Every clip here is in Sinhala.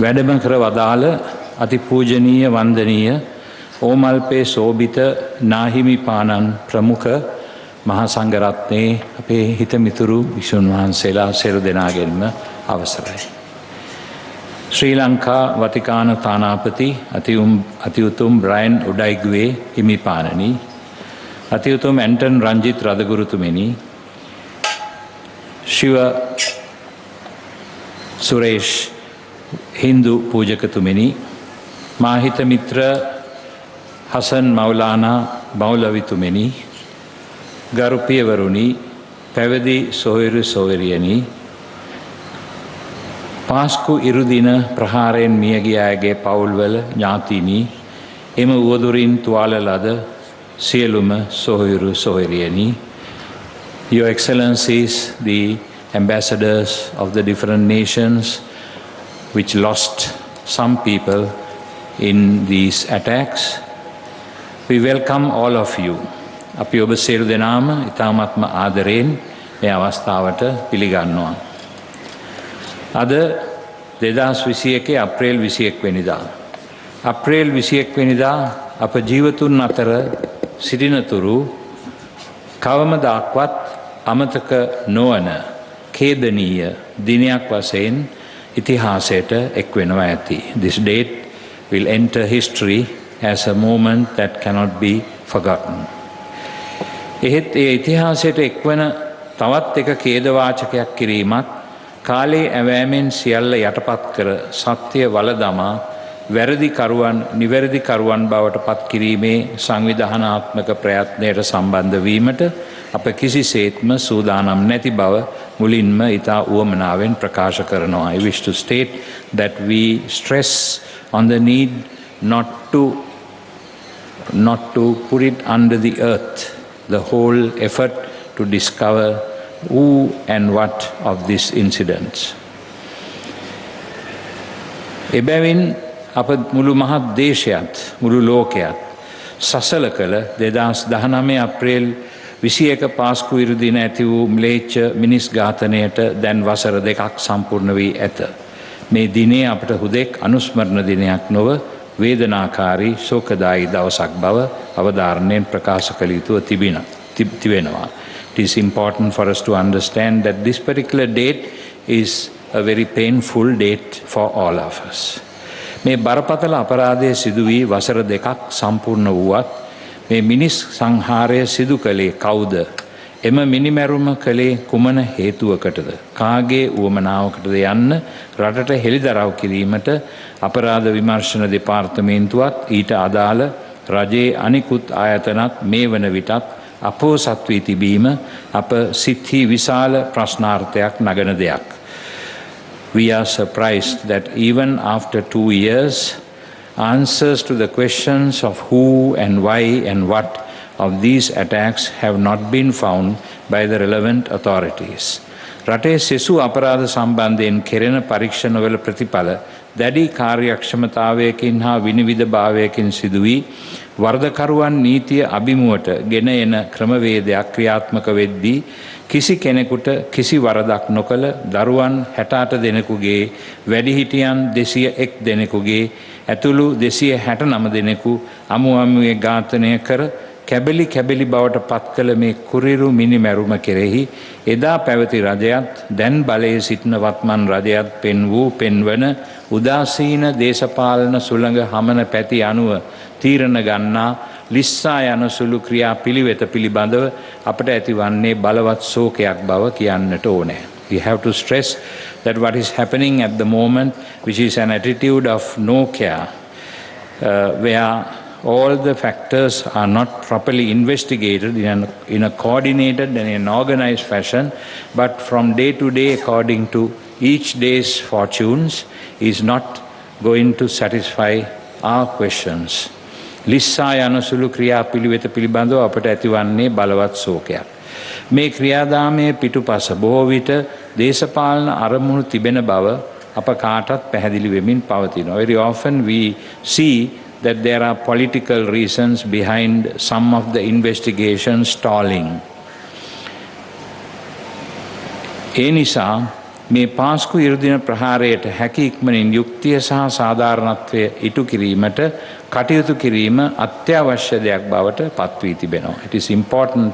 වැඩම කර වදාළ අතිපූජනීය වන්දනීය ඕමල්පේ සෝභිත නාහිමිපාණන් ප්‍රමුඛ මහා සංඝරත්නයේ අපේ හිතමිතුරු විසුණු වහන්සේලා සියලු දෙනාගෙන්ම අවසරයි. ශ්‍රී ලංකා වතිකාන තානාපති අතිඋතුම් බ්‍රයන් උඩයිගුවේ හිමිපාණනි, අතිඋතුම් ඇන්ටන් රංජිත් රදගුරුතුමනි, ශිව සුරේෂ් හින්දු පූජකතුමනි, මාහිත මිත්‍ර හසන් මෞලානා මෞලවිතුමනි, ගරුපියවරුනි, පැවිදි සොහොයුරු සොහොයුරියනි, පාස්කු ඉරුදින ප්‍රහාරයෙන් මියගිය අයගේ පවුල්වල ඥාතීනි, එම උවදුරින් තුවාල ලද සියලුම සොහොයුරු සොහොයුරියනි, Your Excellencies, the ambassadors of the different nations which lost some people in these attacks, we welcome all of you. අපි ඔබ සියලු දෙනාම ඉතාමත්ම ආදරයෙන් මේ අවස්ථාවට පිළිගන්නවා. අද 2021 අප්‍රේල් 21 වෙනිදා. අප්‍රේල් 21 වෙනිදා අප ජීවතුන් අතර සිටිනතුරු කවමදාක්වත් අමතක නොවන ඛේදනීය දිනයක් වශයෙන් ඉතිහාසයට එක්වෙනවා ඇති. This date will enter history as a moment that cannot be forgotten. එහෙත් ඒ ඉතිහාසයට එක්වන තවත් එක ඛේදවාචකයක් කිරීමත් කාලේ ඇවෑමෙන් සියල්ල යටපත් කර සත්‍ය වල දමා නිවැරදි කරුවන් බවට පත් කිරීමේ සංවිධානාත්මක ප්‍රයත්නයට සම්බන්ධ වීමට අප කිසිසේත්ම සූදානම් නැති බව මුලින්ම ඉතා උවමනාවෙන් ප්‍රකාශ කරනවා. I wish to state that we stress on the need not to put it under the earth, the whole effort to discover who and what of these incidents. එබැවින් අප මුළු මහත් දේශයත් මුළු ලෝකයත් සසල කළ 2019 අප්‍රේල් 21 පාස්කු ඉරුදින ඇති වූ ම්ලේච්ඡ මිනිස් ඝාතනයට දැන් වසර 2ක් සම්පූර්ණ වී ඇත. මේ දිනේ අපට හුදෙක් අනුස්මරණ දිනයක් නොව වේදනාකාරී ශෝකදායී දවසක් බව අවධාරණයෙන් ප්‍රකාශ කළ යුතුව තිබෙනවා. It is important for us to understand that this particular date is a very painful date for all of us. මේ බරපතල අපරාධය සිදු වී වසර 2ක් සම්පූර්ණ වුවත් මේ මිනිස් සංහාරය සිදු කළේ කවුද? එම මිනිමැරුම කළේ කුමන හේතුවකටද? කාගේ උවමනාවකටද යන්න රටට හෙළිදරව් කිරීමට අපරාධ විමර්ශන දෙපාර්තමේන්තුවත් ඊට අදාළ රජයේ අනිකුත් ආයතනත් මේ වන විටත් අපෝසත් වී තිබීම අප සිත්හි විශාල ප්‍රශ්නාර්ථයක් නගන දෙයක්. We are surprised that even after 2 years, answers to the questions of who and why and what of these attacks have not been found by the relevant authorities. රටේ සෙසු අපරාධ සම්බන්ධයෙන් කෙරෙන පරීක්ෂණවල ප්‍රතිඵල දැඩි කාර්යක්ෂමතාවයකින් හා විනිවිදභාවයකින් සිදු වී වරදකරුවන් නීතිය අභිමුවට ගෙන එන ක්‍රමවේදයක් ක්‍රියාත්මක වෙද්දී කිසි කෙනෙකුට කිසි වරදක් නොකළ දරුවන් 68 දෙනෙකුගේ වැඩිහිටියන් 201 දෙනෙකුගේ ඇතුළු 269 දෙනෙකු අමුමුවේ ඝාතනය කර කැබලි බවට පත් කළ මේ කුරිරු මිනිමැරුම කෙරෙහි එදා පැවති රජයත් දැන් බලයේ සිටින වත්මන් රජයත් පෙන්වන උදාසීන දේශපාලන සුළඟ හමන පැති අනුව තීරණ ගන්නා ලිස්සා යන සුළු ක්‍රියා පිළිවෙත පිළිබඳව අපට ඇතිවන්නේ බලවත් ශෝකයක් බව කියන්නට ඕනේ. We have to stress that what is happening at the moment, which is an attitude of no care, where all the factors are not properly investigated in a coordinated and an organized fashion, but from day to day according to each day's fortunes, is not going to satisfy our questions. ලිස්සා යන සුළු ක්‍රියා පිළිවෙත පිළිබඳව අපට ඇතිවන්නේ බලවත් ශෝකයක්. මේ ක්‍රියාදාමයේ පිටුපස බොහෝ විට දේශපාලන අරමුණු තිබෙන බව අප කාටත් පැහැදිලි වෙමින් පවතිනවා. Very often we see that there are political reasons behind some of the investigations stalling. ඒ නිසා මේ පාස්කු ඉරුදින ප්‍රහාරයට හැකි ඉක්මනින් යුක්තිය සහ සාධාරණත්වය ඉටු කිරීමට කටයුතු කිරීම අත්‍යවශ්‍ය දෙයක් බවට පත්වී තිබෙනවා. It is important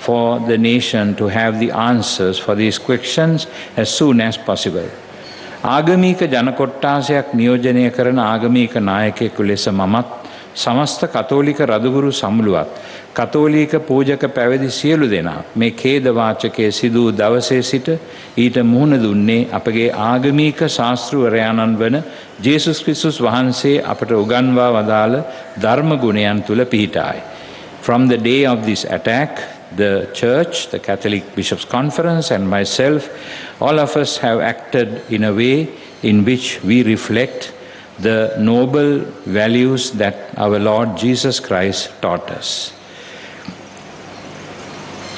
for the nation to have the answers for these questions as soon as possible. ආගමික ජනකොට්ටාසයක් නියෝජනය කරන ආගමික නායකයෙකු ලෙස මමත් සමස්ත කතෝලික රදුගුරු සමුළුවත් කතෝලික පූජක පැවිදි සියලු දෙනා මේ ඛේදවාචකයේ සිදු දවසේ සිට ඊට මුහුණ දුන්නේ අපගේ ආගමික ශාස්ත්‍රවරයාණන් වන ජේසුස් ක්‍රිස්තුස් වහන්සේ අපට උගන්වා වදාළ ධර්ම ගුණයන් තුල පිහිටායි. From the day of this attack, the church, the Catholic Bishops' Conference and myself, all of us have acted in a way in which we reflect the noble values that our Lord Jesus Christ taught us.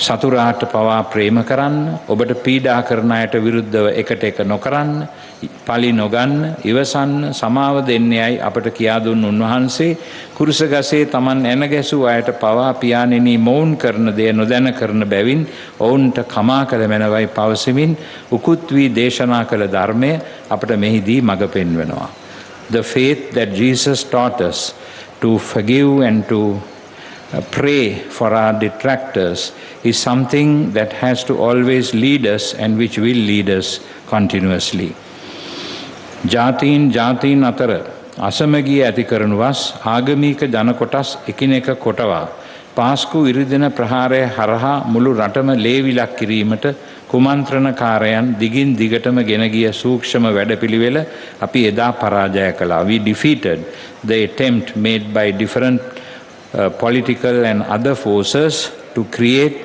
සතුරාට පවා ප්‍රේම කරන්න, ඔබට පීඩා කරන අයට විරුද්ධව එකට එක නොකරන්න, පලි නොගන්න, ඉවසන්න, සමාව දෙන්නේයි අපට කියා දුන් උන්වහන්සේ කුරුසගසේ Taman එන ගැසූ අයට පවා පියාණෙනි මොවුන් කරන දේ නොදැන කරන බැවින් ඔවුන්ට කමා කළ මැනවයි පවසමින් උකුත් වී දේශනා කළ ධර්මය අපට මෙහිදී මඟ පෙන්වනවා. The faith that Jesus taught us to forgive and to pray for our detractors is something that has to always lead us and which will lead us continuously. ජාතීන් අතර අසමගිය ඇති කරනු වස් ආගමික ජනකොටස් එකිනෙක කොටවා පාස්කු ඉරිදින ප්‍රහාරය හරහා මුළු රටම ලේවිලක් කිරීමට කුමන්ත්‍රණකාරයන් දිගින් දිගටම ගෙන ගිය සූක්ෂම වැඩපිළිවෙල අපි එදා පරාජය කළා. We defeated the attempt made by different political and other forces to create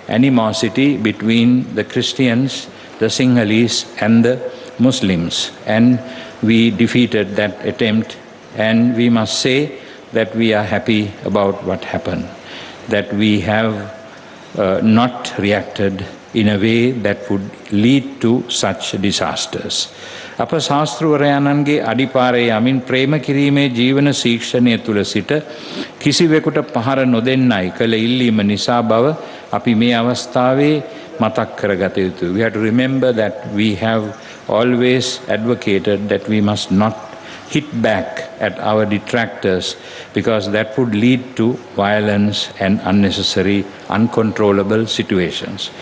animosity between the Christians, the Sinhalese and the Muslims, and we defeated that attempt, and we must say that we are happy about what happened, that we have not reacted in a way that would lead to such disasters. අප ශාස්ත්‍රවරයාණන්ගේ අඩිපාරේ යමින් ප්‍රේම කිරීමේ ජීවන ශික්ෂණය තුල සිට කිසිවෙකුට පහර නොදෙන්නයි කළ ඉල්ලීම නිසා බව අපි මේ අවස්ථාවේ මතක් කරගත යුතුයි. We have to remember that we have always advocated that we must not hit back at our detractors because that would lead to violence and unnecessary uncontrollable situations.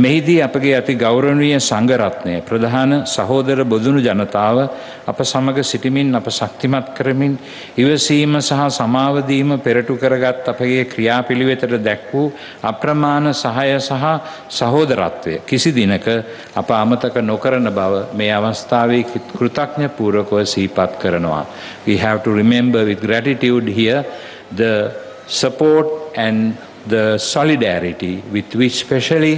මෙහිදී අපගේ අති ගෞරවනීය සංඝරත්නය ප්‍රධාන සහෝදර බොදුණු ජනතාව අප සමග සිටිමින් අප ශක්තිමත් කරමින් ඉවසීම සහ සමාව දීම පෙරටු කරගත් අපගේ ක්‍රියාපිළිවෙතට දැක් වූ අප්‍රමාණ සහාය සහ සහෝදරත්වය කිසි දිනක අප අමතක නොකරන බව මේ අවස්ථාවේ කෘතඥ පූර්වකව සිහිපත් කරනවා. We have to remember with gratitude here the support and the solidarity with which especially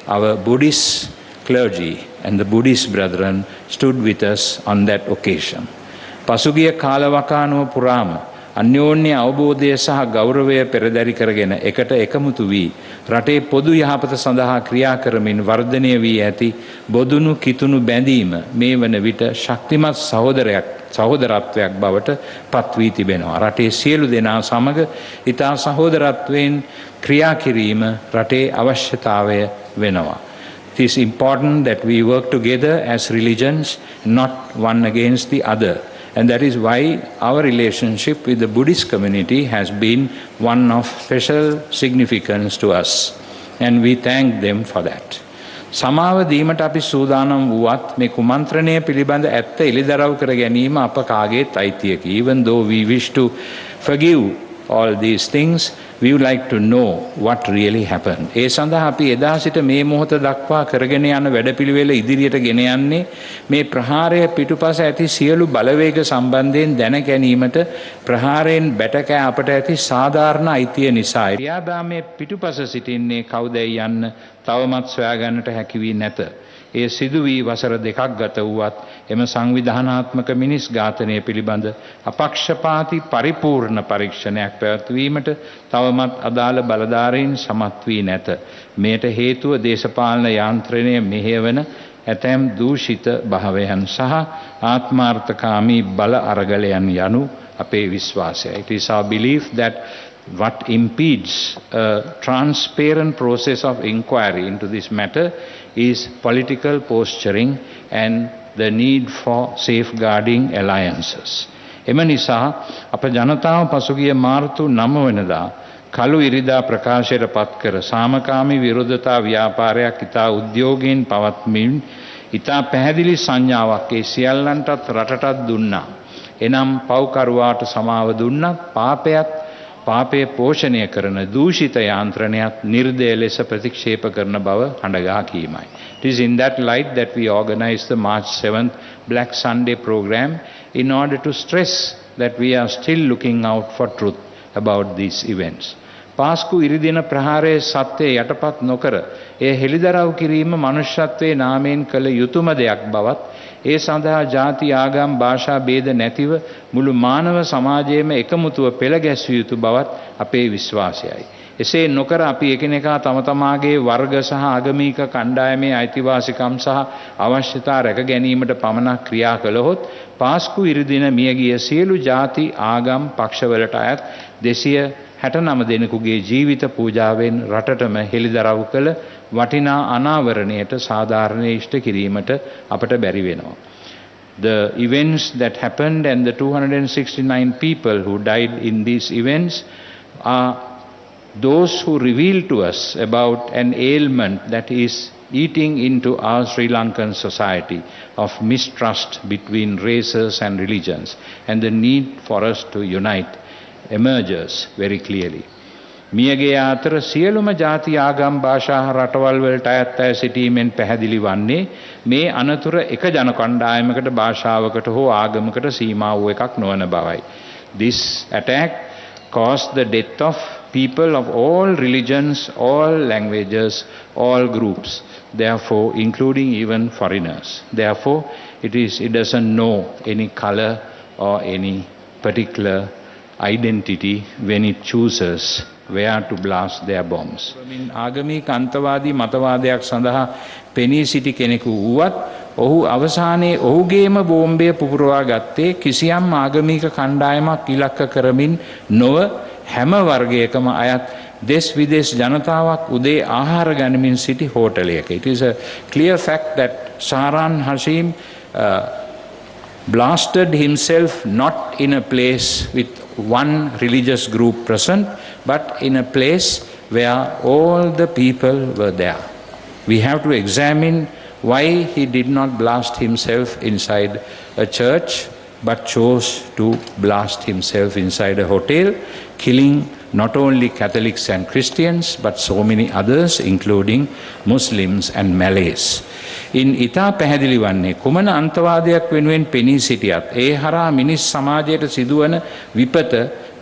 our Buddhist clergy and the Buddhist brethren stood with us on that occasion. පසුගිය කාලවකානුව පුරාම අන්‍යෝන්‍ය අවබෝධය සහ ගෞරවය පෙරදරි කරගෙන එකට එකමුතු වී රටේ පොදු යහපත සඳහා ක්‍රියා කරමින් වර්ධනය වී ඇති බොදුණු කිතුණු බැඳීම මේ වන විට ශක්තිමත් සහෝදරත්වයක් බවට පත් වී තිබෙනවා. රටේ සියලු දෙනා සමග ඊතා සහෝදරත්වයෙන් ක්‍රියා කිරීම රටේ අවශ්‍යතාවය වෙනවා. It is important that we work together as religions, not one against the other. And that is why our relationship with the Buddhist community has been one of special significance to us. And we thank them for that. සමාව දීමට අපි සූදානම් වුවත් මේ කුමන්ත්‍රණය පිළිබඳ ඇත්ත එළිදරව් කර ගැනීම අප කාගේත් අයිතියකි. Even though we wish to forgive all these things, we would like to know what really happened. ඒ සඳහා අපි එදා සිට මේ මොහොත දක්වා කරගෙන යන වැඩපිළිවෙල ඉදිරියට ගෙන යන්නේ මේ ප්‍රහාරය පිටුපස ඇති සියලු බලවේග සම්බන්ධයෙන් දැන ගැනීමට ප්‍රහාරයෙන් බැටකෑ අපට ඇති සාධාරණ අයිතිය නිසායි. ක්‍රියාදාමයේ පිටුපස සිටින්නේ කවුදයි යන්න තවමත් සොයා ගන්නට හැකි වී නැත. ඒ සිදු වී වසර දෙකක් ගත වුවත් එම සංවිධානාත්මක මිනිස් ඝාතනය පිළිබඳ අපක්ෂපාතී පරිපූර්ණ පරීක්ෂණයක් පැවැත්වීමට තවමත් අදාළ බලධාරීන් සමත් වී නැත. මෙයට හේතුව දේශපාලන යාන්ත්‍රණය මෙහෙයවන ඇතැම් දූෂිත භාවයන් සහ ආත්මාර්ථකාමී බල අරගලයන් යනු අපේ විශ්වාසයයි. It is our belief that what impedes a transparent process of inquiry into this matter is political posturing and the need for safeguarding alliances. එම නිසා අප ජනතාව පසුගිය මාර්තු 9 වෙනිදා කළු ඉරිදා ප්‍රකාශයට පත් කර සාමකාමී විරෝධතා ව්‍යාපාරයක් ඉතා උද්‍යෝගයෙන් පවත්මින් ඉතා පැහැදිලි සංඥාවක් ඒ සියල්ලන්ටත් රටටත් දුන්නා. එනම් පව්කරුවාට සමාව දුන්නත් පාපය පෝෂණය කරන දූෂිත යාන්ත්‍රණයක් නිර්දය ලෙස ප්‍රතික්ෂේප කරන බව හඬගා කීමයි. It is in that light that we organized the March 7th Black Sunday program in order to stress that we are still looking out for truth about these events. පාස්කු ඉරිදින ප්‍රහාරයේ සත්‍යය යටපත් නොකර එය හෙළිදරව් කිරීම මනුෂ්‍යත්වයේ නාමයෙන් කළ යුතුම දෙයක් බවත් ඒ සඳහා ජාති ආගම් භාෂා ભેද නැතිව මුළු මානව සමාජයේම එකමුතුව පෙළ ගැස්විය යුතු බවත් අපේ විශ්වාසයයි. එසේ නොකර අපි එකිනෙකා තම තමාගේ වර්ග සහ ආගමික කණ්ඩායමේ අයිතිවාසිකම් සහ අවශ්‍යතා රැක ගැනීමට පමණක් ක්‍රියා කළහොත් පාස්කු ඉරිදින මියගිය සියලු ජාති ආගම් පක්ෂවලට අයත් 269 දෙනෙකුගේ ජීවිත පූජාවෙන් රටටම හෙළිදරව් කළ වටිනා අනාවරණයට සාධාරණ ඉෂ්ට කිරීමට අපට බැරි වෙනවා. The events that happened and the 269 people who died in these events are those who reveal to us about an ailment that is eating into our Sri Lankan society of mistrust between races and religions, and the need for us to unite emerges very clearly. මියගේ අතර සියලුම ජාති ආගම් භාෂා රටවල් වලට අයත් අය සිටීමෙන් පැහැදිලි වන්නේ මේ අනතුර එක ජන කණ්ඩායමකට භාෂාවකට හෝ ආගමකට සීමා වූ එකක් නොවන බවයි. This attack caused the death of people of all religions, all languages, all groups, therefore including even foreigners. Therefore it doesn't know any color or any particular identity when it chooses where to blast their bombs. ආගමික අන්තවාදී මතවාදයක් සඳහා පෙනී සිටි කෙනෙකු වුවත් ඔහු අවසානයේ ඔහුගේම බෝම්බය පුපුරවා ගත්තේ කිසියම් ආගමික කණ්ඩායමක් ඉලක්ක කරමින් නොව හැම වර්ගයකම අයත් දෙස් විදේශ ජනතාවක් උදේ ආහාර ගනිමින් සිටි හෝටලයක. It is a clear fact that Sahran Hashim blasted himself not in a place with one religious group present, but in a place where all the people were there. We have to examine why he did not blast himself inside a church, but chose to blast himself inside a hotel, killing not only Catholics and Christians, but so many others, including Muslims and Malays. In ඉතා පැහැදිලි වන්නේ කුමන අන්තවාදයක් වෙනුවෙන් පෙනී සිටියත් ඒ හරහා මිනිස් සමාජයට සිදුවන විපත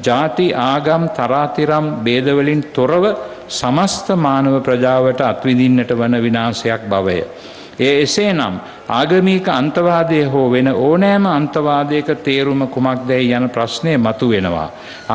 ජාති ආගම් තරාතිරම් ભેදවලින් තොරව සමස්ත මානව ප්‍රජාවට අත්විඳින්නට වන විනාශයක් බවය. ඒ එසේනම් ආගමික අන්තවාදය හෝ වෙන ඕනෑම අන්තවාදයක තේරුම කුමක්දැයි යන ප්‍රශ්නය මතුවෙනවා.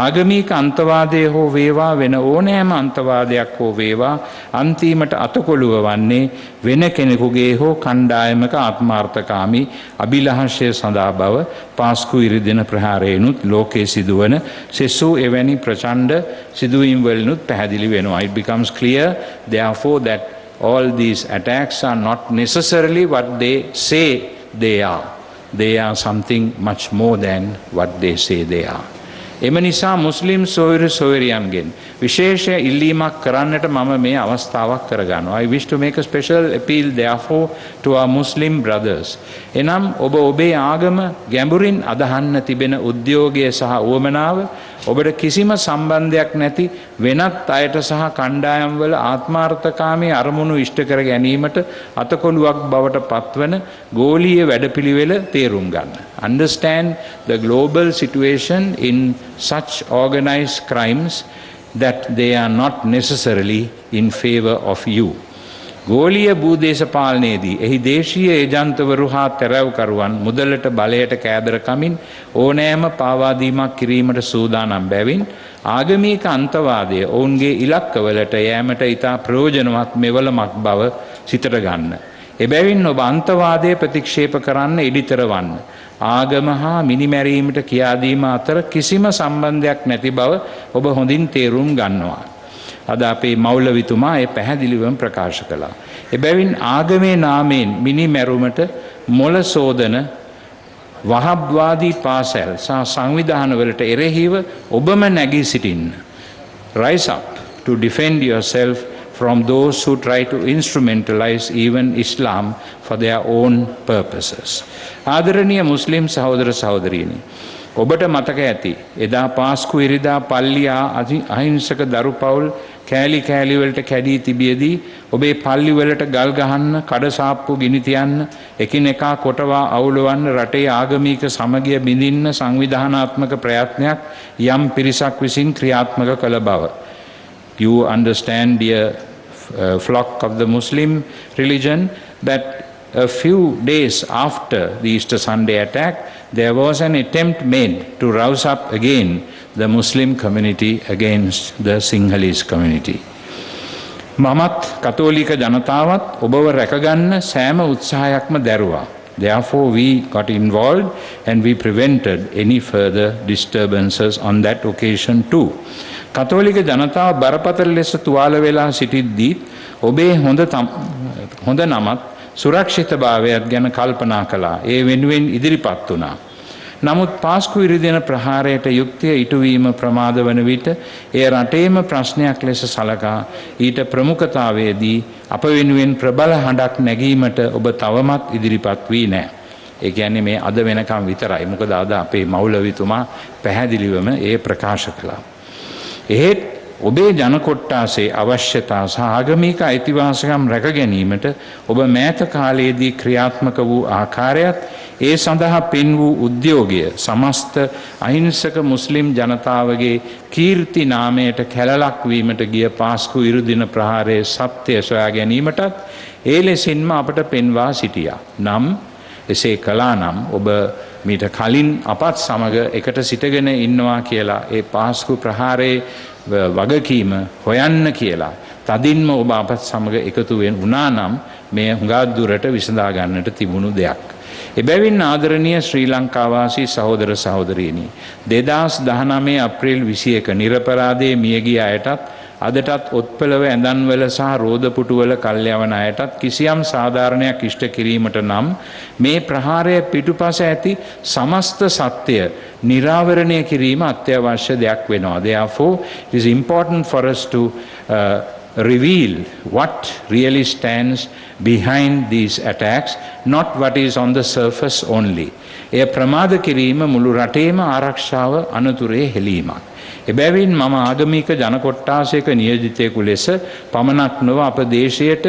ආගමික අන්තවාදය හෝ වේවා වෙන ඕනෑම අන්තවාදයක් හෝ වේවා අන්තිමට අතකොළුව වන්නේ වෙන කෙනෙකුගේ හෝ කණ්ඩායමක ආත්මාර්ථකාමී අභිලාෂය සඳහා බව පාස්කු ඉරිදින ප්‍රහාරයෙනුත් ලෝකයේ සිදුවන සෙසු එවැනි ප්‍රචණ්ඩ සිදුවීම් වලිනුත් පැහැදිලි වෙනවා. It becomes clear therefore that all these attacks are not necessarily what they say they are. They are something much more than what they say they are. එම නිසා මුස්ලිම් සොයුරු සොයුරියන්ගෙන් විශේෂ ඉල්ලීමක් කරන්නට මම මේ අවස්ථාවක් කරගන්නවා. I wish to make a special appeal therefore to our Muslim brothers. එනම් ඔබ ඔබේ ආගම ගැඹුරින් අදහන්න තිබෙන උද්‍යෝගය සහ උවමනාව ඔබට කිසිම සම්බන්ධයක් නැති වෙනත් අයට සහ කණ්ඩායම්වල ආත්මාර්ථකාමී අරමුණු ඉෂ්ට කර ගැනීමට අතකොළුවක් බවට පත්වන ගෝලීය වැඩපිළිවෙල තේරුම් ගන්න. Understand the global situation in such organized crimes that they are not necessarily in favor of you. ගෝලීය භූදේශපාලනයේදී එහි දේශීය ඒජන්තවරු හා තැරැව්කරුවන් මුදලට බලයට කෑදර කමින් ඕනෑම පාවාදීමක් කිරීමට සූදානම් බැවින් ආගමික අන්තවාදය ඔවුන්ගේ ඉලක්කවලට යෑමට ඉතා ප්‍රයෝජනවත් මෙවලමක් බව සිතට ගන්න. එබැවින් ඔබ අන්තවාදය ප්‍රතික්ෂේප කරන්න ඉඩිතර වන්න. ආගම හා මිනිමැරීමට කියාදීම අතර කිසිම සම්බන්ධයක් නැති බව ඔබ හොඳින් තේරුම් ගන්නවා. අද අපේ මෞලවිතුමා ඒ පැහැදිලිවම ප්‍රකාශ කළා. එබැවින් ආගමේ නාමයෙන් මිනිමැරුමට මොළ සෝදන වහබ්වාදී පාසැල් සහ සංවිධානවලට එරෙහිව ඔබම නැගී සිටින්න. Rise up to defend yourself from those who try to instrumentalize even Islam for their own purposes. ආදරණීය මුස්ලිම් සහෝදර සහෝදරීනි, ඔබට මතක ඇති එදා පාස්කු ඉරිදා පල්ලියා අහිංසක දරු පවුල් කෑලි කෑලි වලට කැඩී තිබියදී ඔබේ පල්ලි වලට ගල් ගහන්න, කඩසාප්පු ගිනි තියන්න, එකිනෙකා කොටවා අවුලවන්න, රටේ ආගමික සමගිය බිඳින්න සංවිධානාත්මක ප්‍රයත්නයක් යම් පිරිසක් විසින් ක්‍රියාත්මක කළ බව. You understand, dear flock of the Muslim religion, that a few days after the Easter Sunday attack, there was an attempt made to rouse up again the Muslim community against the Sinhalese community. මමත් කතෝලික ජනතාවත් ඔබව රැකගන්න සෑම උත්සාහයක්ම දැරුවා. Therefore, we got involved and we prevented any further disturbances on that occasion too. කතෝලික ජනතාව බරපතල ලෙස තුවාල වෙලා සිටිද්දී ඔබේ හොඳ නමත් සුරක්ෂිතභාවයත් ගැන කල්පනා කළා. ඒ වෙනුවෙන් ඉදිරිපත් වුණා. නමුත් පාස්කු ඉරිදින ප්‍රහාරයට යුක්තිය ඉටුවීම ප්‍රමාද වන විට එය රටේම ප්‍රශ්නයක් ලෙස සලකා ඊට ප්‍රමුඛතාවයේදී අප වෙනුවෙන් ප්‍රබල හඬක් නැගීමට ඔබ තවමත් ඉදිරිපත් වී නැහැ. ඒ කියන්නේ මේ අද වෙනකම් විතරයි. මොකද අද අපේ මෞලවිතුමා පැහැදිලිවම ඒ ප්‍රකාශ කළා. එහෙත් ඔබේ ජනකොට්ටාසේ අවශ්‍යතා සහ ආගමික අයිතිවාසිකම් රැක ගැනීමට ඔබ මෑත කාලයේදී ක්‍රියාත්මක වූ ආකාරයත් ඒ සඳහා පෙන් වූ උද්‍යෝගය සමස්ත අහිංසක මුස්ලිම් ජනතාවගේ කීර්ති නාමයට කැලලක් වීමට ගිය පාස්කු ඉරුදින ප්‍රහාරයේ සත්‍ය සොයා ගැනීමටත් ඒ ලෙසින්ම අපට පෙන්වා සිටියා. නම් එසේ කළා නම් ඔබ මීට කලින් අපත් සමග එකට සිටගෙන ඉන්නවා කියලා ඒ පාස්කු ප්‍රහාරයේ වගකීම හොයන්න කියලා තදින්ම ඔබ අපත් සමග එකතු වුණා නම් මේ හුඟක් දුරට විසඳා ගන්නට තිබුණු දෙයක්. එබැවින් ආදරණීය ශ්‍රී ලංකාවාසී සහෝදර සහෝදරීනි, 2019 අප්‍රේල් 21 නිරපරාධයේ මියගිය අයටත් අදටත් ඔත්පලව ඇඳන්වල සහ රෝදපුටුවල කල්යවන අයටත් කිසියම් සාධාරණයක් ඉෂ්ට කිරීමට නම් මේ ප්‍රහාරය පිටුපස ඇති සමස්ත සත්‍ය නිරාවරණය කිරීම අත්‍යවශ්‍ය දෙයක් වෙනවා. Therefore, it is important for us to reveal what really stands behind these attacks, not what is on the surface only. එය ප්‍රමාද කිරීම මුළු රටේම ආරක්ෂාව අනතුරේ හෙලීමක්. එබැවින් මම ආගමික ජනකොට්ටාසයක නියෝජිතයෙකු ලෙස පමණක් නොව අප දේශයට,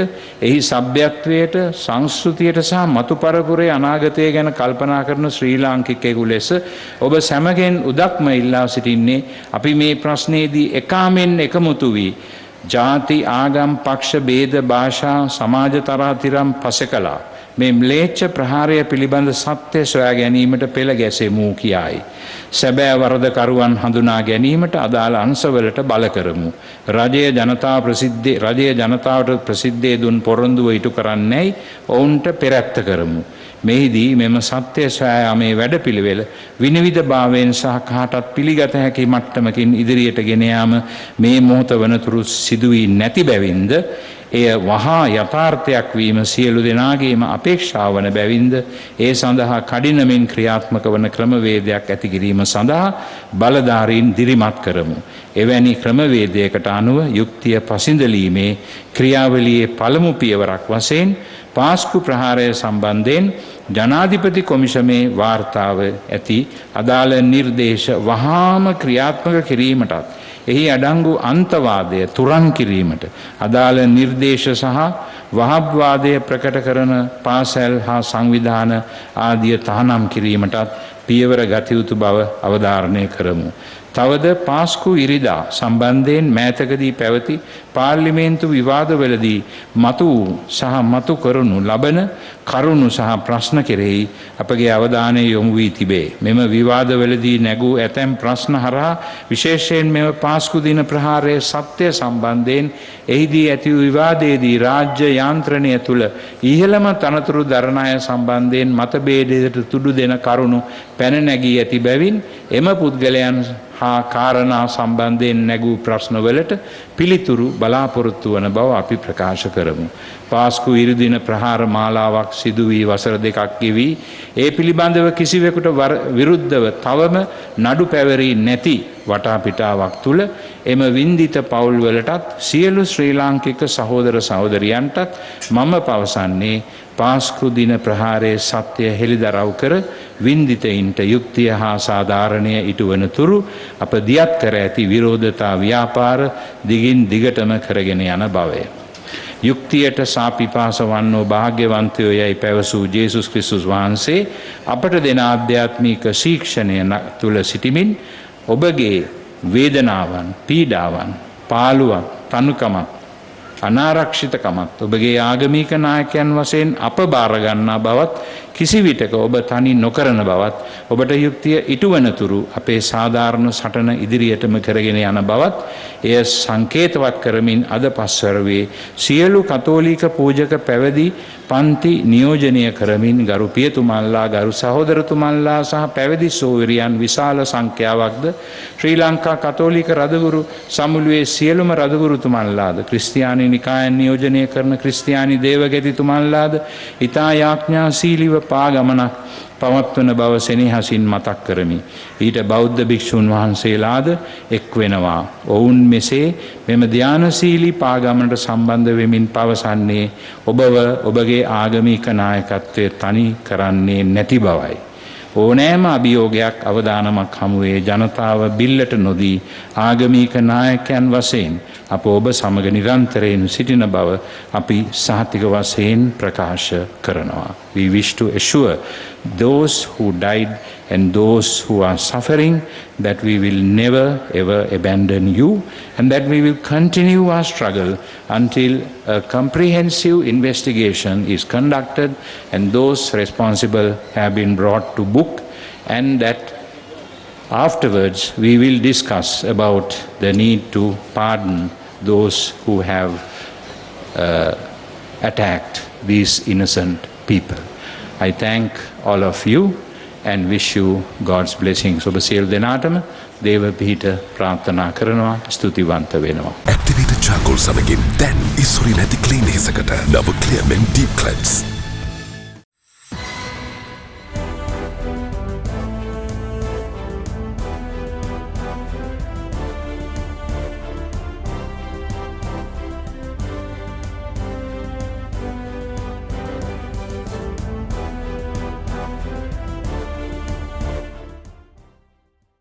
එහි සભ્યත්වයට, සංස්කෘතියට සහ මතු පරපුරේ අනාගතය ගැන කල්පනා කරන ශ්‍රී ලාංකිකයෙකු ලෙස ඔබ සැමගෙන් උදක්ම ඉල්ලා සිටින්නේ අපි මේ ප්‍රශ්නයේදී එකාමෙන් එකමුතු වී ජාති, ආගම්, පක්ෂ භේද, භාෂා, සමාජ තරාතිරම් පසකලා මේ ම්ලේච්ඡ ප්‍රහාරය පිළිබඳ සත්‍ය සොයා ගැනීමට පෙළ ගැසෙමු කියායි. සැබෑ වරදකරුවන් හඳුනා ගැනීමට අදාළ අංශවලට බල කරමු. රජය ජනතාවට ප්‍රසිද්ධිය දුන් පොරොන්දුව ඉටු කරන්නේයි ඔවුන්ට පෙරැත්ත කරමු. මෙහිදී මෙම සත්‍ය සොයායාමේ වැඩපිළිවෙල විනිවිදභාවයෙන් සහ කාටත් පිළිගත හැකි මට්ටමකින් ඉදිරියට ගෙන යාම මේ මොහොත වනතුරු සිදු වී නැති බැවින්ද එය වහා යථාර්ථයක් වීම සියලු දෙනාගේම අපේක්ෂාව වන බැවින්ද ඒ සඳහා කඩිනමින් ක්‍රියාත්මක වන ක්‍රමවේදයක් ඇති කිරීම සඳහා බලධාරීන් දිරිමත් කරමු. එවැනි ක්‍රමවේදයකට අනුව යුක්තිය පසිඳලීමේ ක්‍රියාවලියේ පළමු පියවරක් වශයෙන් පාස්කු ප්‍රහාරය සම්බන්ධයෙන් ජනාධිපති කොමිෂමේ වාර්තාව ඇති අදාළ නිර්දේශ වහාම ක්‍රියාත්මක කිරීමටත් එහි අඩංගු අන්තවාදය තුරන් කිරීමට අදාළ නිර්දේශ සහ වහබ්වාදය ප්‍රකට කරන පාසැල් හා සංවිධාන ආදිය තහනම් කිරීමටත් පියවර ගත යුතු බව අවධාරණය කරමු. තවද පාස්කු ඉරිදා සම්බන්ධයෙන් මෑතකදී පැවති පාර්ලිමේන්තු විවාදවලදී මතු කරනු ලබන කරුණු සහ ප්‍රශ්න කෙරෙහි අපගේ අවධානය යොමු වී තිබේ. මෙම විවාදවලදී නැගූ ඇතැම් ප්‍රශ්න හරහා විශේෂයෙන් මෙම පාස්කු දින ප්‍රහාරයේ සත්‍ය සම්බන්ධයෙන් එහිදී ඇති වූ විවාදයේදී රාජ්‍ය යාන්ත්‍රණය තුළ ඉහළම තනතුරු දරන අය සම්බන්ධයෙන් මතභේදයට තුඩු දෙන කරුණු පැන නැගී ඇති බැවින් එම පුද්ගලයන් හා කාරණා සම්බන්ධයෙන් නැගූ ප්‍රශ්නවලට පිළිතුරු බලාපොරොත්තු වන බව අපි ප්‍රකාශ කරමු. පාස්කු ඉරුදින ප්‍රහාර මාලාවක් සිදු වී වසර දෙකක් ගෙවී ඒ පිළිබඳව කිසිවෙකුට විරුද්ධව තවම නඩු පැවරී නැති වටාපිටාවක් තුළ එම වින්දිත පවුල්වලටත් සියලු ශ්‍රී ලාංකික සහෝදර සහෝදරියන්ටත් මම පවසන්නේ පාස්කු දින ප්‍රහාරයේ සත්‍ය හෙළිදරව් කර වින්දිතයින්ට යුක්තිය හා සාධාරණය ඉටුවන තුරු අප දියත් කර ඇති විරෝධතා ව්‍යාපාර දිගින් දිගටම කරගෙන යන බවය. යුක්තියට සාපිපාස වන්නෝ භාග්‍යවන්තයෝ යැයි පැවසූ ජේසුස් ක්‍රිස්තුස් වහන්සේ අපට දෙන ආධ්‍යාත්මික ශික්ෂණය තුළ සිටිමින් ඔබගේ වේදනාවන්, පීඩාවන්, පාළුවක්, තනුකමක්, අනාරක්ෂිතකමත් ඔබගේ ආගමික නායකයන් වශයෙන් අප බාරගන්නා බවත් කිසිවිටක ඔබ තනි නොකරන බවත් ඔබට යුක්තිය ඉටුවන තුරු අපේ සාධාරණ සටන ඉදිරියටම කරගෙන යන බවත් එය සංකේතවත් කරමින් අද පස්වරවේ සියලු කතෝලික පූජක පැවිදි පන්ති නියෝජනය කරමින් ගරු පියතුමන්ලා ගරු සහෝදරතුමන්ලා සහ පැවිදි සෝවරියන් විශාල සංඛ්‍යාවක්ද ශ්‍රී ලංකා කතෝලික රදගුරු සමුළුවේ සියලුම රදගුරුතුමන්ලාද ක්‍රිස්තියානි නිකායන් නියෝජනය කරන ක්‍රිස්තියානි දේවගැතිතුමන්ලාද ඉතා යාඥාශීලීව පාගමනක් පවත්වන බව සෙනෙහසින් මතක් කරමි. ඊට බෞද්ධ භික්ෂුන් වහන්සේලාද එක් වෙනවා. ඔවුන් මෙසේ මෙම ධානශීලී පාගමනට සම්බන්ධ වෙමින් පවසන්නේ ඔබව ඔබගේ ආගමික නායකත්වය තනි කරන්නේ නැති බවයි. ඕනෑම අභියෝගයක් අවදානමක් හමුවේ ජනතාව බිල්ලට නොදී ආගමික නායකයන් වශයෙන් අප ඔබ සමග නිරන්තරයෙන් සිටින බව අපි සහතික වශයෙන් ප්‍රකාශ කරනවා. We wish to assure those who died and those who are suffering that we will never ever abandon you and that we will continue our struggle until a comprehensive investigation is conducted and those responsible have been brought to book, and that afterwards we will discuss about the need to pardon those who have attacked these innocent people. I thank all of you and wish you God's blessings. ඔබ සියලු දෙනාටම දේව පිහිට ප්‍රාර්ථනා කරනවා. ස්තුතිවන්ත වෙනවා. Activate charcoal සමගින් දැන් ඉස්සුරි නැති ක්ලීන් හිසකට නව ක්ලියර් මෙන් ඩීප් ක්ලෙන්ස්